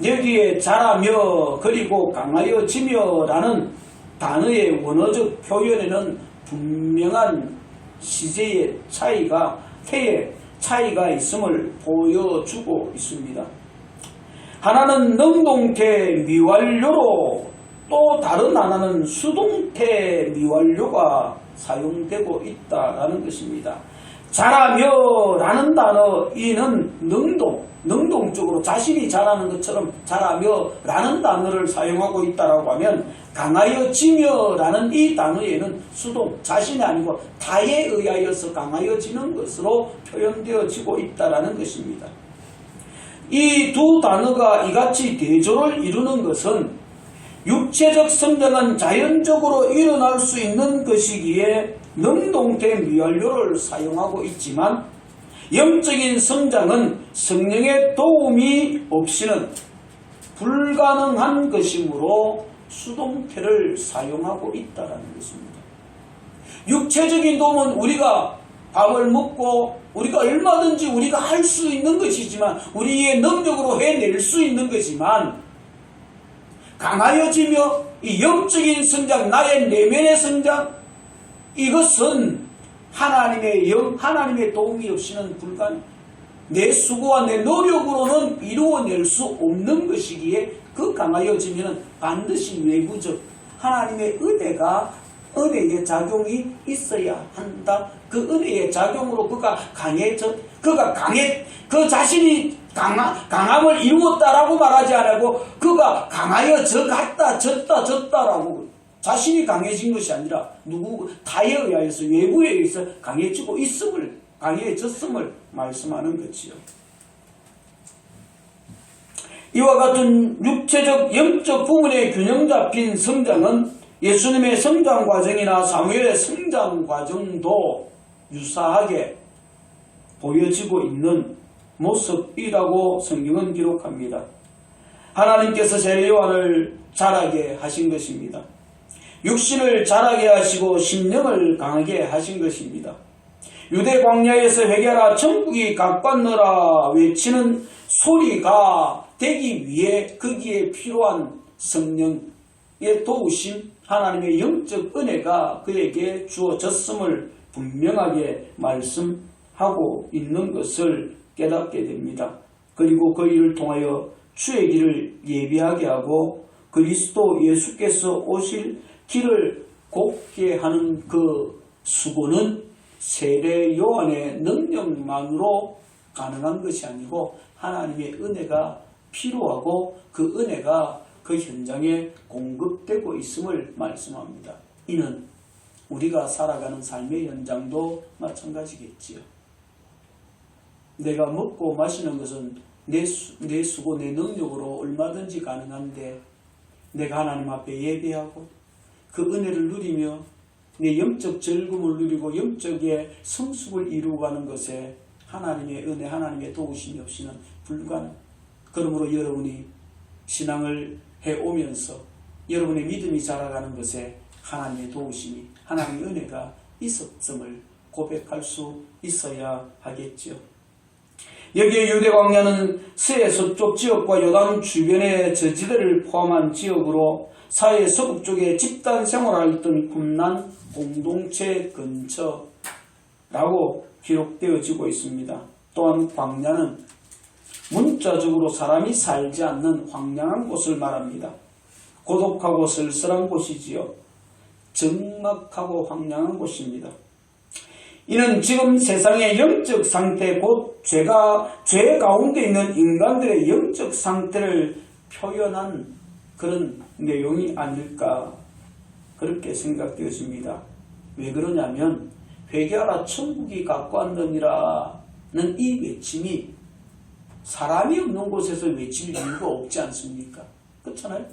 여기에 자라며 그리고 강하여지며 라는 단어의 원어적 표현에는 분명한 시제의 차이가, 태의 차이가 있음을 보여주고 있습니다. 하나는 능동태 미완료로 또 다른 하나는 수동태 미완료가 사용되고 있다라는 것입니다. 자라며 라는 단어 이는 능동적으로 자신이 자라는 것처럼 자라며 라는 단어를 사용하고 있다라고 하면 강하여지며 라는 이 단어에는 수동, 자신이 아니고 타에 의하여서 강하여지는 것으로 표현되어지고 있다라는 것입니다. 이 두 단어가 이같이 대조를 이루는 것은 육체적 성장은 자연적으로 일어날 수 있는 것이기에 능동태 미완료를 사용하고 있지만 영적인 성장은 성령의 도움이 없이는 불가능한 것이므로 수동태를 사용하고 있다는 것입니다. 육체적인 도움은 우리가 밥을 먹고 우리가 얼마든지 우리가 할 수 있는 것이지만 우리의 능력으로 해낼 수 있는 것이지만 강하여지며 이 영적인 성장, 나의 내면의 성장 이것은 하나님의 도움이 없이는 불가능. 내 수고와 내 노력으로는 이루어낼 수 없는 것이기에 그 강하여지면 반드시 외부적 하나님의 은혜의 작용이 있어야 한다. 그 은혜의 작용으로 그가 그 자신이 강함을 이루었다라고 말하지 않고 그가 강하여져 갔다 졌다라고 자신이 강해진 것이 아니라 타에 의하여서 외부에 의해서 강해졌음을 말씀하는 것이요. 이와 같은 육체적 영적 부분의 균형 잡힌 성장은 예수님의 성장 과정이나 사무엘의 성장 과정도 유사하게 보여지고 있는 모습이라고 성경은 기록합니다. 하나님께서 세례 요한을 자라게 하신 것입니다. 육신을 자라게 하시고 심령을 강하게 하신 것입니다. 유대 광야에서 회개하라 천국이 가깝노라 외치는 소리가 되기 위해 거기에 필요한 성령의 도우심, 하나님의 영적 은혜가 그에게 주어졌음을 분명하게 말씀하고 있는 것을 깨닫게 됩니다. 그리고 그 일을 통하여 주의 길을 예비하게 하고 그리스도 예수께서 오실 길을 곱게 하는 그 수고는 세례 요한의 능력만으로 가능한 것이 아니고 하나님의 은혜가 필요하고 그 은혜가 그 현장에 공급되고 있음을 말씀합니다. 이는 우리가 살아가는 삶의 현장도 마찬가지겠지요. 내가 먹고 마시는 것은 내 수고, 내 능력으로 얼마든지 가능한데 내가 하나님 앞에 예배하고 그 은혜를 누리며 내 영적 즐거움을 누리고 영적의 성숙을 이루어가는 것에 하나님의 은혜, 하나님의 도우심이 없이는 불가능. 그러므로 여러분이 신앙을 해오면서 여러분의 믿음이 자라가는 것에 하나님의 도우심이, 하나님의 은혜가 있었음을 고백할 수 있어야 하겠지요. 여기에 유대 광야는 서해 서쪽 지역과 요단 주변의 저지대를 포함한 지역으로 사해 서북 쪽에 집단 생활하던 굽난 공동체 근처라고 기록되어지고 있습니다. 또한 광야는 문자적으로 사람이 살지 않는 황량한 곳을 말합니다. 고독하고 쓸쓸한 곳이지요. 적막하고 황량한 곳입니다. 이는 지금 세상의 영적 상태, 곧 죄 가운데 있는 인간들의 영적 상태를 표현한 그런 내용이 아닐까 그렇게 생각되었습니다. 왜 그러냐면 회개하라 천국이 가까웠느니라는 이 외침이 사람이 없는 곳에서 외칠 이유가 없지 않습니까? 그렇잖아요.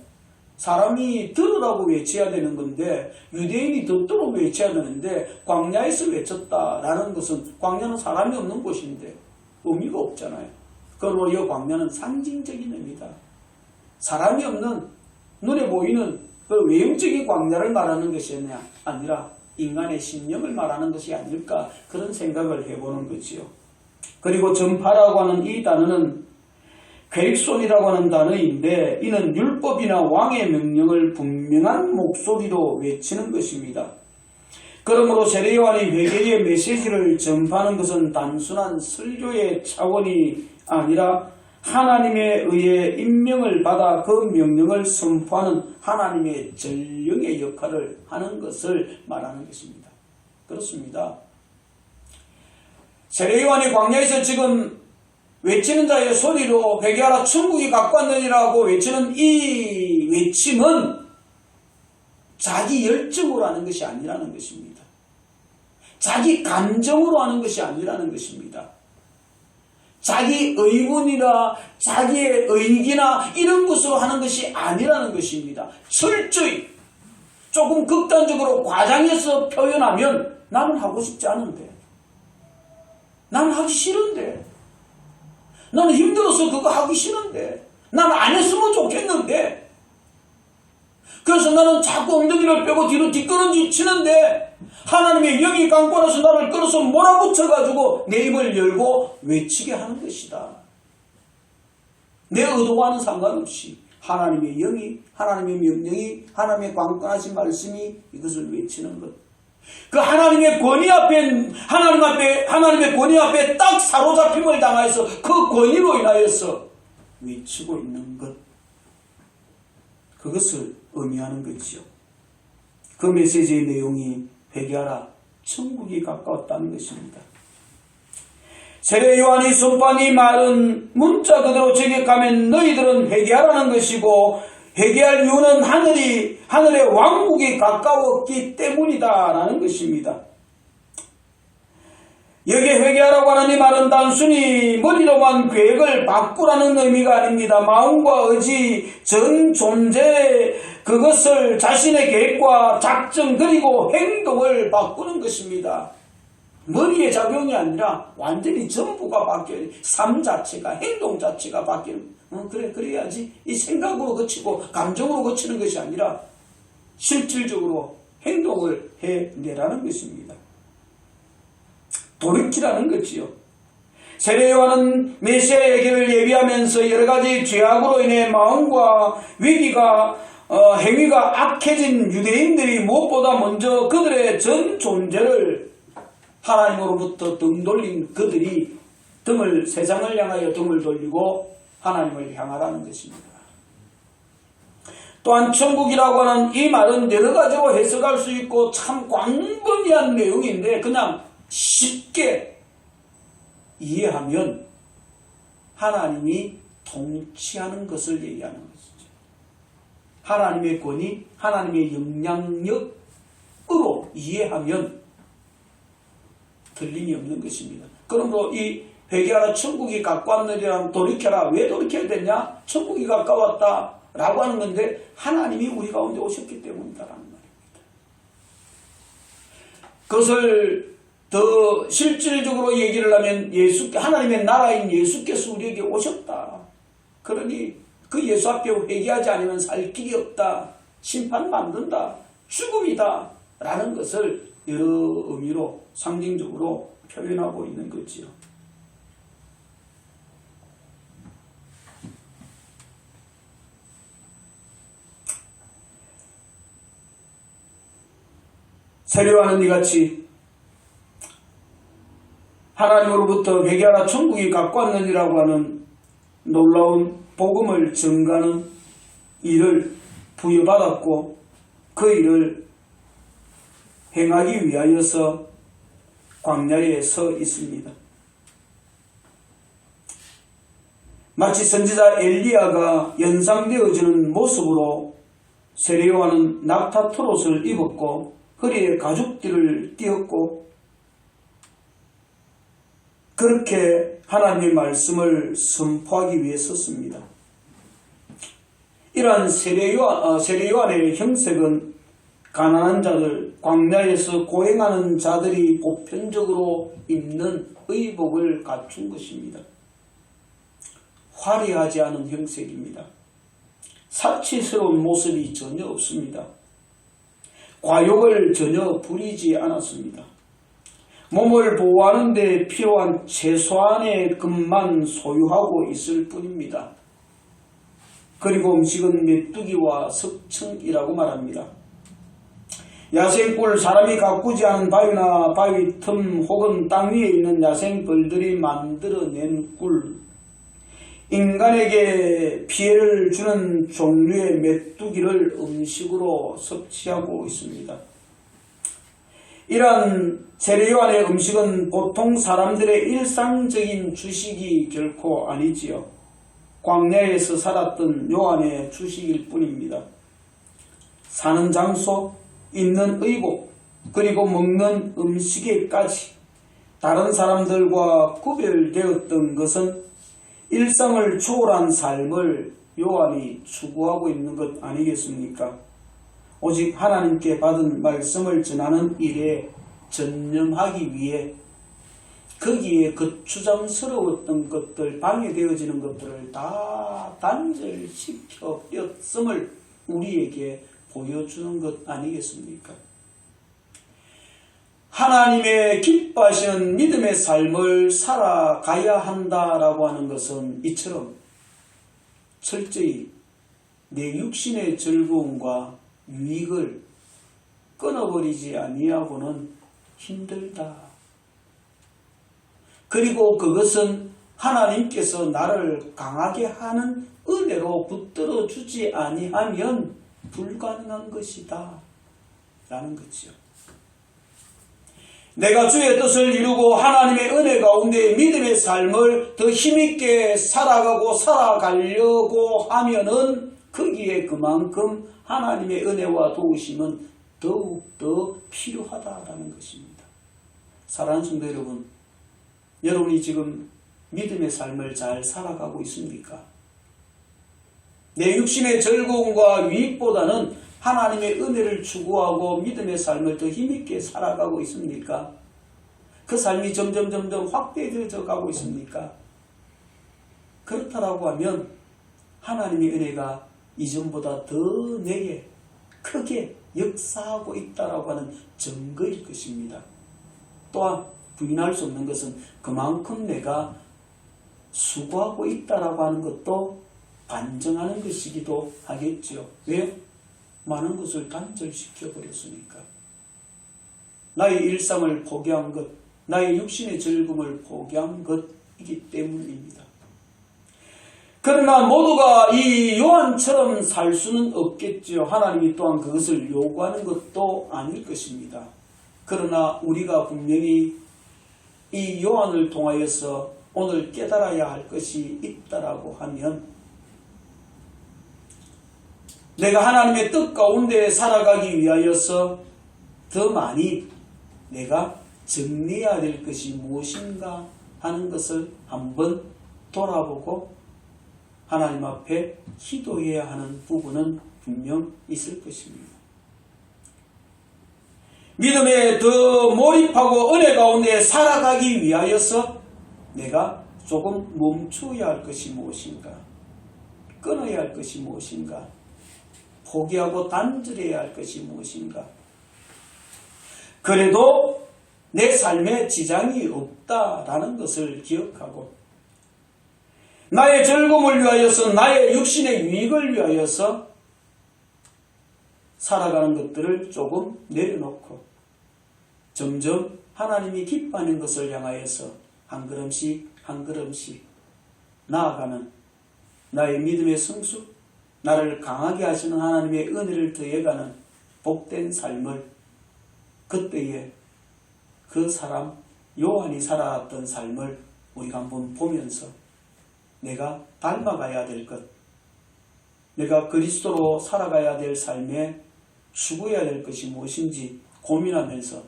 사람이 들으라고 외쳐야 되는 건데 유대인이 듣도록 외쳐야 되는데 광야에서 외쳤다라는 것은 광야는 사람이 없는 곳인데 의미가 없잖아요. 그러므로 이 광야는 상징적인 의미다. 사람이 없는 눈에 보이는 그 외형적인 광야를 말하는 것이 아니라 인간의 신념을 말하는 것이 아닐까 그런 생각을 해보는 거지요. 그리고 전파라고 하는 이 단어는 계획손이라고 하는 단어인데 이는 율법이나 왕의 명령을 분명한 목소리로 외치는 것입니다. 그러므로 세례요한이 회개의 메시지를 전파하는 것은 단순한 설교의 차원이 아니라 하나님에 의해 임명을 받아 그 명령을 선포하는 하나님의 전령의 역할을 하는 것을 말하는 것입니다. 그렇습니다. 세례요한이 광야에서 지금 외치는 자의 소리로 회개하라 천국이 가까웠느니라고 외치는 이 외침은 자기 열정으로 하는 것이 아니라는 것입니다. 자기 감정으로 하는 것이 아니라는 것입니다. 자기 의문이나 자기의 의기나 이런 것으로 하는 것이 아니라는 것입니다. 철저히 조금 극단적으로 과장해서 표현하면 나는 하고 싶지 않은데, 나는 하기 싫은데, 나는 힘들어서 그거 하기 싫은데, 나는 안 했으면 좋겠는데, 그래서 나는 자꾸 엉덩이를 빼고 뒤로 뒷걸음질 치는데 하나님의 영이 감고 나서 나를 끌어서 몰아붙여가지고 내 입을 열고 외치게 하는 것이다. 내 의도와는 상관없이 하나님의 영이, 하나님의 명령이, 하나님의 강권하신 말씀이 이것을 외치는 것. 그 하나님의 권위 앞에, 하나님의 권위 앞에 딱 사로잡힘을 당하여서 그 권위로 인하여서 외치고 있는 것. 그것을 의미하는 것이요. 그 메시지의 내용이 회개하라, 천국이 가까웠다는 것입니다. 세례 요한이 선포한 이 말은 문자 그대로 저격하면 너희들은 회개하라는 것이고 회개할 이유는 하늘의 왕국이 가까웠기 때문이다라는 것입니다. 여기에 회개하라고 하는 이 말은 단순히 머리로만 계획을 바꾸라는 의미가 아닙니다. 마음과 의지, 전 존재 그것을 자신의 계획과 작정 그리고 행동을 바꾸는 것입니다. 머리의 작용이 아니라 완전히 전부가 바뀌어요. 삶 자체가, 행동 자체가 바뀌는. 그래야지 이 생각으로 거치고 감정으로 거치는 것이 아니라 실질적으로 행동을 해내라는 것입니다. 돌이키라는 거지요. 세례 요한은 메시아의 길을 예비하면서 여러 가지 죄악으로 인해 마음과 행위가 악해진 유대인들이 무엇보다 먼저 그들의 전 존재를 하나님으로부터 등 돌린 그들이 세상을 향하여 등을 돌리고 하나님을 향하라는 것입니다. 또한 천국이라고 하는 이 말은 여러 가지로 해석할 수 있고 참 광범위한 내용인데 그냥 쉽게 이해하면 하나님이 통치하는 것을 얘기하는 것이죠. 하나님의 권위, 하나님의 영향력으로 이해하면 틀림이 없는 것입니다. 그러므로 이 회개하라 천국이 가까웠느니라. 돌이켜라. 왜 돌이켜야 되냐? 천국이 가까웠다 라고 하는 건데 하나님이 우리 가운데 오셨기 때문이다라는 말입니다. 그것을 더 실질적으로 얘기를 하면 하나님의 나라인 예수께서 우리에게 오셨다. 그러니 그 예수 앞에 회개하지 않으면 살 길이 없다. 심판받는다. 죽음이다. 라는 것을 여러 의미로 상징적으로 표현하고 있는 거지요. 세례요한은 이같이 하나님으로부터 회개하라 천국이 가까웠느니라고 하는 놀라운 복음을 전가하는 일을 부여받았고 그 일을 행하기 위하여서 광야에 서 있습니다. 마치 선지자 엘리야가 연상되어지는 모습으로 세례요한은 낙타토롯을 입었고 허리에 가죽띠를 띠었고 그렇게 하나님의 말씀을 선포하기 위해 썼습니다. 이러한 세례요한의 형색은 가난한 자들, 광야에서 고행하는 자들이 보편적으로 입는 의복을 갖춘 것입니다. 화려하지 않은 형색입니다. 사치스러운 모습이 전혀 없습니다. 과욕을 전혀 부리지 않았습니다. 몸을 보호하는 데 필요한 최소한의 것만 소유하고 있을 뿐입니다. 그리고 음식은 메뚜기와 석청이라고 말합니다. 야생꿀, 사람이 가꾸지 않은 바위나 바위 틈 혹은 땅 위에 있는 야생벌들이 만들어낸 꿀, 인간에게 피해를 주는 종류의 메뚜기를 음식으로 섭취하고 있습니다. 이러한 세례요한의 음식은 보통 사람들의 일상적인 주식이 결코 아니지요. 광야에서 살았던 요한의 주식일 뿐입니다. 사는 장소, 입는 의복, 그리고 먹는 음식에까지 다른 사람들과 구별되었던 것은 일상을 초월한 삶을 요한이 추구하고 있는 것 아니겠습니까? 오직 하나님께 받은 말씀을 전하는 일에 전념하기 위해 거기에 거추장스러웠던 것들, 방해되어지는 것들을 다 단절시켜 였음을 우리에게 보여주는 것 아니겠습니까? 하나님의 기뻐하시는 믿음의 삶을 살아가야 한다라고 하는 것은 이처럼 철저히 내 육신의 즐거움과 유익을 끊어버리지 아니하고는 힘들다. 그리고 그것은 하나님께서 나를 강하게 하는 은혜로 붙들어 주지 아니하면 불가능한 것이다 라는 거죠. 내가 주의 뜻을 이루고 하나님의 은혜 가운데 믿음의 삶을 더 힘있게 살아가고 살아가려고 하면은 거기에 그만큼 하나님의 은혜와 도우심은 더욱더 필요하다라는 것입니다. 사랑하는 성도 여러분, 여러분이 지금 믿음의 삶을 잘 살아가고 있습니까? 내 육신의 즐거움과 유익보다는 하나님의 은혜를 추구하고 믿음의 삶을 더 힘있게 살아가고 있습니까? 그 삶이 점점 확대되어져 가고 있습니까? 그렇다라고 하면 하나님의 은혜가 이전보다 더 내게 크게 역사하고 있다라고 하는 증거일 것입니다. 또한 부인할 수 없는 것은 그만큼 내가 수고하고 있다라고 하는 것도 반증하는 것이기도 하겠죠. 왜요? 많은 것을 단절시켜 버렸으니까. 나의 일상을 포기한 것, 나의 육신의 즐거움을 포기한 것이기 때문입니다. 그러나 모두가 이 요한처럼 살 수는 없겠지요. 하나님이 또한 그것을 요구하는 것도 아닐 것입니다. 그러나 우리가 분명히 이 요한을 통하여서 오늘 깨달아야 할 것이 있다라고 하면 내가 하나님의 뜻 가운데 살아가기 위하여서 더 많이 내가 정리해야 될 것이 무엇인가 하는 것을 한번 돌아보고 하나님 앞에 기도해야 하는 부분은 분명 있을 것입니다. 믿음에 더 몰입하고 은혜 가운데 살아가기 위하여서 내가 조금 멈춰야 할 것이 무엇인가? 끊어야 할 것이 무엇인가? 포기하고 단절해야 할 것이 무엇인가? 그래도 내 삶에 지장이 없다라는 것을 기억하고 나의 즐거움을 위하여서 나의 육신의 유익을 위하여서 살아가는 것들을 조금 내려놓고 점점 하나님이 기뻐하는 것을 향하여서 한 걸음씩 한 걸음씩 나아가는 나의 믿음의 성수, 나를 강하게 하시는 하나님의 은혜를 더해가는 복된 삶을 그때에 그 사람 요한이 살아왔던 삶을 우리가 한번 보면서 내가 닮아가야 될 것, 내가 그리스도로 살아가야 될 삶에 추구해야 될 것이 무엇인지 고민하면서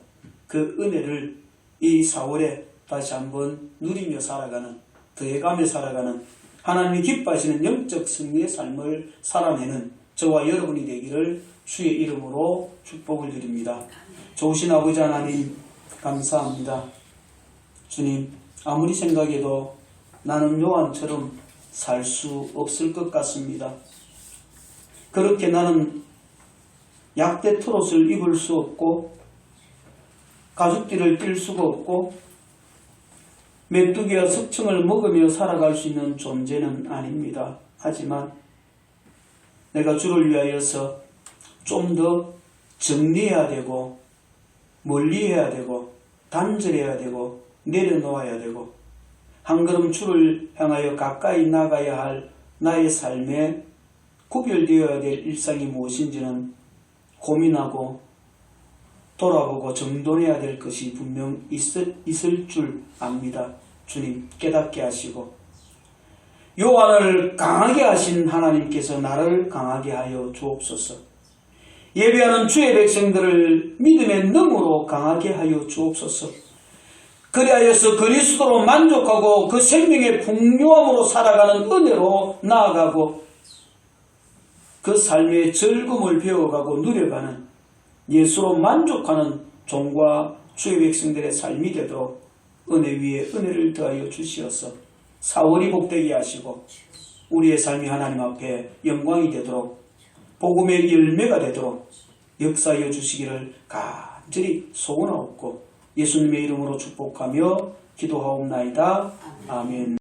그 은혜를 이 4월에 다시 한번 누리며 살아가는, 더해가며 살아가는 하나님이 기뻐하시는 영적 승리의 삶을 살아내는 저와 여러분이 되기를 주의 이름으로 축복을 드립니다. 좋으신 아버지 하나님 감사합니다. 주님, 아무리 생각해도 나는 요한처럼 살 수 없을 것 같습니다. 그렇게 나는 약대 트롯을 입을 수 없고 가죽띠를 띨 수가 없고 메뚜기와 석청을 먹으며 살아갈 수 있는 존재는 아닙니다. 하지만 내가 주를 위하여서 좀 더 정리해야 되고 멀리해야 되고 단절해야 되고 내려놓아야 되고 한 걸음 주를 향하여 가까이 나가야 할 나의 삶에 구별되어야 될 일상이 무엇인지는 고민하고 돌아보고 정돈해야 될 것이 분명 있을 줄 압니다. 주님 깨닫게 하시고 요한을 강하게 하신 하나님께서 나를 강하게 하여 주옵소서. 예배하는 주의 백성들을 믿음의 능으로 강하게 하여 주옵소서. 그리하여서 그리스도로 만족하고 그 생명의 풍요함으로 살아가는 은혜로 나아가고 그 삶의 즐거움을 배워가고 누려가는 예수로 만족하는 종과 주의 백성들의 삶이 되도록 은혜 위에 은혜를 더하여 주시어서 4월이 복되게 하시고 우리의 삶이 하나님 앞에 영광이 되도록 복음의 열매가 되도록 역사하여 주시기를 간절히 소원하옵고 예수님의 이름으로 축복하며 기도하옵나이다. 아멘.